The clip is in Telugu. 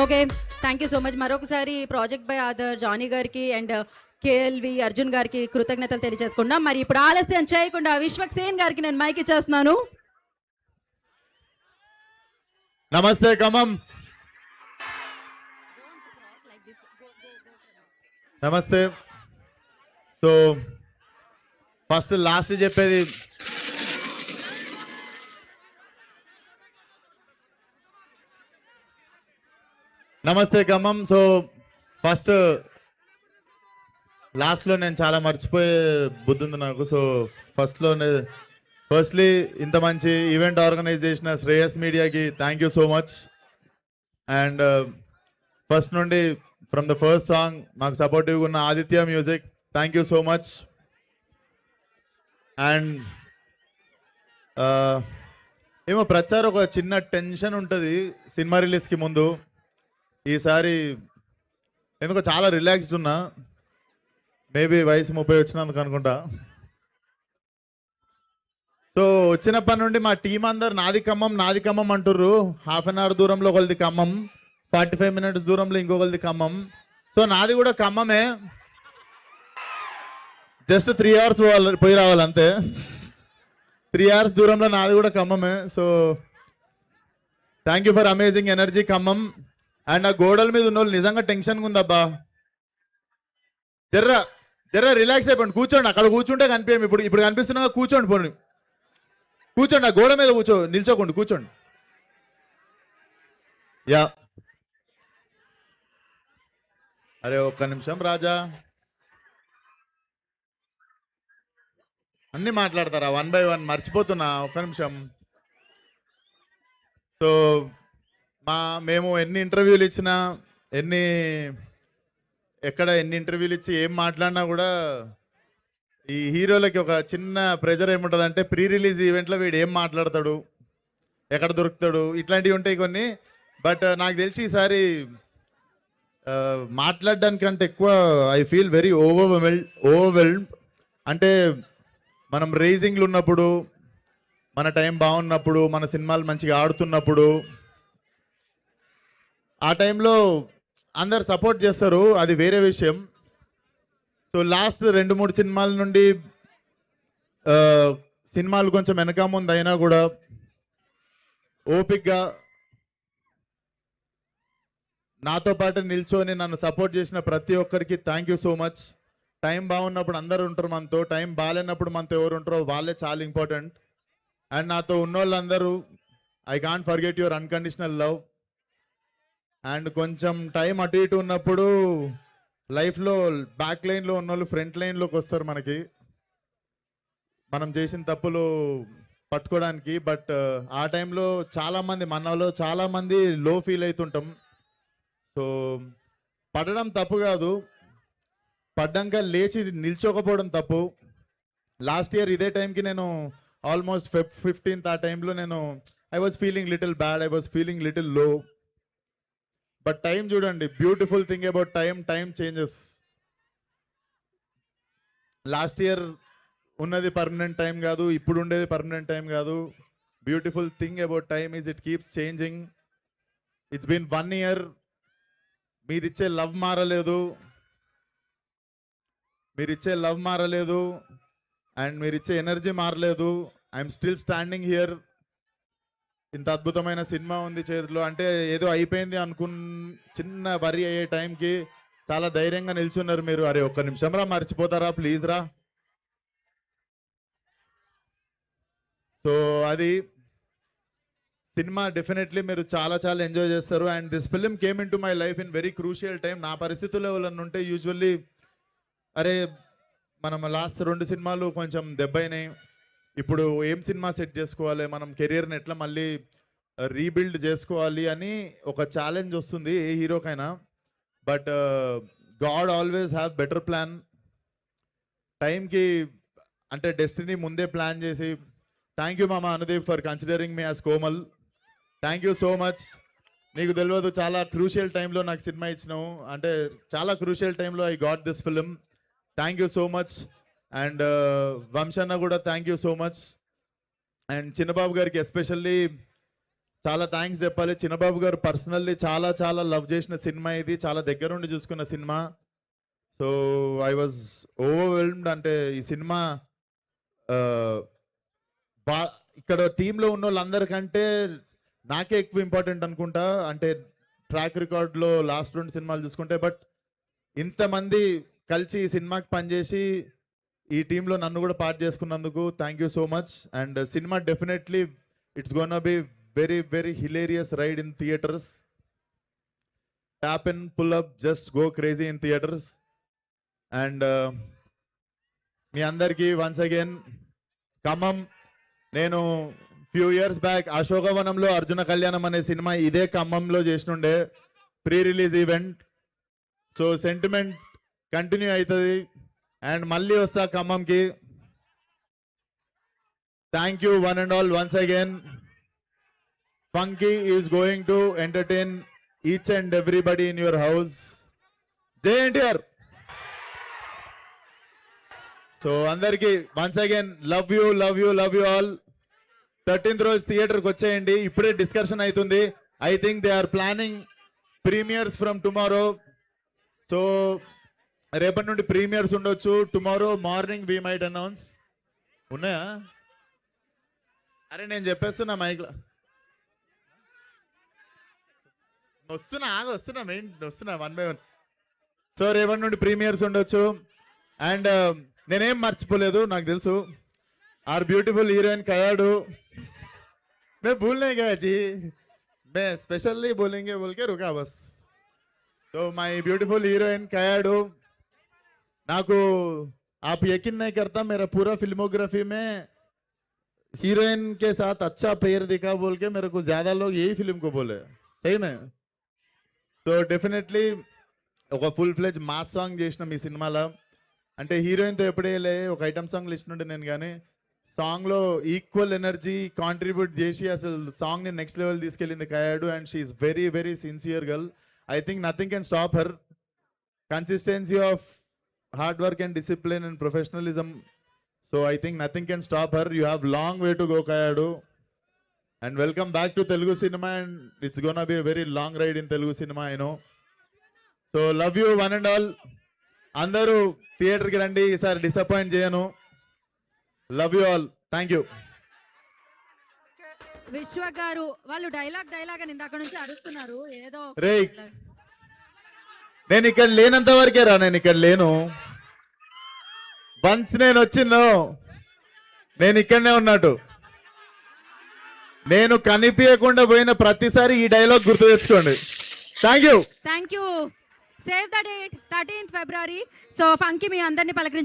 Okay. Thank you so much. మరొకసారి ప్రాజెక్ట్ బై ఆథర్ జానీ గారికి అండ్ కేఎల్వి అర్జున్ గారికి కృతజ్ఞతలు తెలియజేసుకుందాం. మరి ఇప్పుడు ఆలస్యం చేయకుండా విశ్వక్ సేన్ గారికి నేను మైక్ ఇచ్చేస్తున్నాను. నమస్తే ఖమ్మం. నమస్తే. సో ఫస్ట్ లాస్ట్ చెప్పేది నమస్తే ఖమ్మం. సో ఫస్ట్ లాస్ట్లో నేను చాలా మర్చిపోయే బుద్ధి ఉంది నాకు. సో ఫస్ట్లీ ఇంత మంచి ఈవెంట్ ఆర్గనైజ్ చేసిన శ్రేయస్ మీడియాకి thank you so much. And first నుండి ఫ్రమ్ ద ఫస్ట్ సాంగ్ మాకు సపోర్టివ్గా ఉన్న Aditya music thank you so much. And ఏమో ప్రతిసారి ఒక చిన్న టెన్షన్ ఉంటుంది సినిమా రిలీజ్కి ముందు. ఈసారి ఎందుకో చాలా రిలాక్స్డ్ ఉన్నా. మేబీ వయసు 30 వచ్చినందుకు అనుకుంటా. సో వచ్చినప్పటి నుండి మా టీం అందరు నాది ఖమ్మం అంటుర్రు. హాఫ్ అన్ అవర్ దూరంలో ఒకరిది ఖమ్మం, 45 minutes దూరంలో ఇంకొకరిది ఖమ్మం. సో నాది కూడా ఖమ్మమే, జస్ట్ 3 hours పోయి రావాలి అంతే. 3 hours దూరంలో నాది కూడా ఖమ్మమే. So thank you for amazing energy Khammam. And ఆ గోడల మీద ఉన్న వాళ్ళు నిజంగా టెన్షన్గా ఉందబ్బా. జర్ర రిలాక్స్ అయిపోండి, కూర్చోండి. అక్కడ కూర్చుంటే కనిపించండి. ఇప్పుడు కనిపిస్తున్నా కూర్చోండి. పోండి కూర్చోండి, ఆ గోడ మీద నిల్చోకండి, కూర్చోండి. యా అరే ఒక్క నిమిషం రాజా, అన్ని మాట్లాడతారా 1 by 1? మర్చిపోతున్నా, ఒక్క నిమిషం. సో మేము ఎన్ని ఇంటర్వ్యూలు ఇచ్చినా, ఎక్కడ ఎన్ని ఇంటర్వ్యూలు ఇచ్చి ఏం మాట్లాడినా కూడా ఈ హీరోలకి ఒక చిన్న ప్రెజర్ ఏముంటుంది అంటే ప్రీ రిలీజ్ ఈవెంట్లో వీడు ఏం మాట్లాడతాడు, ఎక్కడ దొరుకుతాడు, ఇట్లాంటివి ఉంటాయి కొన్ని. బట్ నాకు తెలిసి ఈసారి మాట్లాడడానికంటే ఎక్కువ ఐ ఫీల్ వెరీ ఓవర్వెల్డ్. అంటే మనం రేజింగ్లు ఉన్నప్పుడు, మన టైం బాగున్నప్పుడు, మన సినిమాలు మంచిగా ఆడుతున్నప్పుడు, ఆ టైంలో అందరు సపోర్ట్ చేస్తారు, అది వేరే విషయం. సో లాస్ట్ 2-3 సినిమాల నుండి సినిమాలు కొంచెం వెనక ముందు అయినా కూడా ఓపిక్గా నాతో పాటు నిల్చొని నన్ను సపోర్ట్ చేసిన ప్రతి ఒక్కరికి thank you so much. Time బాగున్నప్పుడు అందరు ఉంటారు మనతో, టైం బాగాలేనప్పుడు మనతో ఎవరు ఉంటారో వాళ్ళే చాలా ఇంపార్టెంట్. అండ్ నాతో ఉన్న వాళ్ళందరూ I can't forget your unconditional love. And కొంచెం టైం అటు ఇటు ఉన్నప్పుడు లైఫ్లో బ్యాక్ లైన్లో ఉన్న వాళ్ళు ఫ్రంట్ లైన్లోకి వస్తారు మనకి, మనం చేసిన తప్పులు పట్టుకోవడానికి. బట్ ఆ టైంలో చాలామంది మనలో చాలామంది లో ఫీల్ అవుతుంటాం. సో పడడం తప్పు కాదు, పడ్డాక లేచి నిల్చోకపోవడం తప్పు. లాస్ట్ ఇయర్ ఇదే టైంకి నేను ఆల్మోస్ట్ Feb 15th ఆ టైంలో నేను I was feeling little bad, I was feeling little low. But time చూడండి, beautiful thing about time changes. Last year ఉన్నది పర్మనెంట్ టైం కాదు, ఇప్పుడు ఉండేది పర్మనెంట్ టైం కాదు. Beautiful thing about time is it keeps changing. It's been 1 year. మీరిచ్చే లవ్ మారలేదు, అండ్ మీరిచ్చే ఎనర్జీ మారలేదు. I'm still standing here. ఇంత అద్భుతమైన సినిమా ఉంది చేతిలో, అంటే ఏదో అయిపోయింది చిన్న వరి అయ్యే టైంకి చాలా ధైర్యంగా నిల్చున్నారు మీరు. అరే ఒక్క నిమిషం రా, మర్చిపోతారా ప్లీజ్ రా. సో అది సినిమా డెఫినెట్లీ మీరు చాలా చాలా ఎంజాయ్ చేస్తారు. And this film came in to my life in very crucial time. నా పరిస్థితుల్లో ఎవరన్నా ఉంటే యూజువల్లీ అరే మనం లాస్ట్ 2 సినిమాలు కొంచెం దెబ్బైనాయి, ఇప్పుడు ఏం సినిమా సెట్ చేసుకోవాలి, మనం కెరియర్ని ఎట్లా మళ్ళీ రీబిల్డ్ చేసుకోవాలి అని ఒక ఛాలెంజ్ వస్తుంది ఏ హీరోకైనా. But god always have better plan. టైంకి అంటే డెస్టినీ ముందే ప్లాన్ చేసి థ్యాంక్ యూ మామ Anudeep for considering me as Komal. Thank you so much. నీకు తెలియదు, చాలా క్రూషియల్ టైంలో నాకు సినిమా ఇచ్చినావు, అంటే చాలా క్రూషియల్ టైంలో I got this film. Thank you so much. And వంశన్న కూడా thank you so much. And Chinnababu గారికి ఎస్పెషల్లీ చాలా థ్యాంక్స్ చెప్పాలి. చిన్నబాబు గారు పర్సనల్లీ చాలా చాలా లవ్ చేసిన సినిమా ఇది, చాలా దగ్గరుండి చూసుకున్న cinema. So I was overwhelmed. అంటే ఈ సినిమా బా ఇక్కడ టీంలో ఉన్న వాళ్ళందరికంటే నాకే ఎక్కువ ఇంపార్టెంట్ అనుకుంటా. అంటే ట్రాక్ రికార్డ్లో లాస్ట్ 2 సినిమాలు చూసుకుంటే, బట్ ఇంతమంది కలిసి ఈ సినిమాకి పనిచేసి ఈ టీంలో నన్ను కూడా పార్ట్ చేసుకున్నందుకు thank you so much. And cinema definitely it's gonna be very very hilarious ride in theatres. Tap in, pull up, just go crazy in theatres. And మీ అందరికీ వన్స్ అగైన్ ఖమ్మం, నేను few years back Ashokavanamlo Arjuna Kalyanam అనే సినిమా ఇదే ఖమ్మంలో చేసినుండే pre release event. So sentiment continue అవుతుంది అండ్ మళ్ళీ వస్తా ఖమ్మంకి. Thank you one and all once again. Funky is going to entertain each and everybody in your house. జై ఎన్టీఆర్. సో అందరికి once again love you love you love you all. 13th రోజు థియేటర్కి వచ్చేయండి. ఇప్పుడే డిస్కషన్ అవుతుంది. I think they are planning premieres from tomorrow. So రేపటి నుండి ప్రీమియర్స్ ఉండొచ్చు. Tomorrow morning we might announce. ఉన్నాయా? అరే నేను చెప్పేస్తున్నా మైక్లో. వస్తున్నా మెయిన్ వస్తున్నా 1 by 1. సో రేపటి నుండి ప్రీమియర్స్ ఉండొచ్చు. అండ్ నేనేం మర్చిపోలేదు, నాకు తెలుసు. आर ब्यूटीफुल हीरोइन कयाडू, मैं भूल नहीं गया जी, मैं स्पेशली बोलेंगे बोल के रुका बस. तो माय ब्यूटीफुल हीरोइन कयाडू, नाकू आप यकीन नहीं करता मेरा पूरा फिल्मोग्राफी में हीरोइन के साथ अच्छा पेयर दिखा बोल के मेरे को ज्यादा लोग यही फिल्म को बोले. सही में. సో డెఫినెట్లీ ఒక ఫుల్ ఫ్లెజ్ మాస్ సాంగ్ చేసిన మీ సినిమాలో. అంటే హీరోయిన్తో ఎప్పుడే ఒక ఐటమ్ సాంగ్ లిస్ట్ నుండి నేను, కానీ సాంగ్లో ఈక్వల్ ఎనర్జీ కాంట్రిబ్యూట్ చేసి అసలు సాంగ్ని నెక్స్ట్ లెవెల్ తీసుకెళ్ళింది Kayadu. And she is very very sincere girl. I think nothing can stop her. Consistency of hard work and discipline and professionalism. So I think nothing can stop her. You have long way to go Kayadu. And welcome back to Telugu cinema, and it's gonna be a very long ride in Telugu cinema, I know. So love you one and all. Andaru theater ki randi, isari disappoint cheyanu. Love you all. Thank you. విశ్వ గారు వాళ్ళు డైలాగ్ అని ఇందాక నుంచి అడుగుతున్నారు ఏదో. రే నేను ఇక్కడ లేనంత వరకే రా, నేను ఇక్కడ లేను. వన్స్ నేను వచ్చిందో నేను ఇక్కడనే ఉన్నట్టు. నేను కనిపించకుండా పోయిన ప్రతిసారి ఈ డైలాగ్ గుర్తు తెచ్చుకోండి. Thank you. Save the date 13th February. So Funky మీ అందరినీ పలకరించి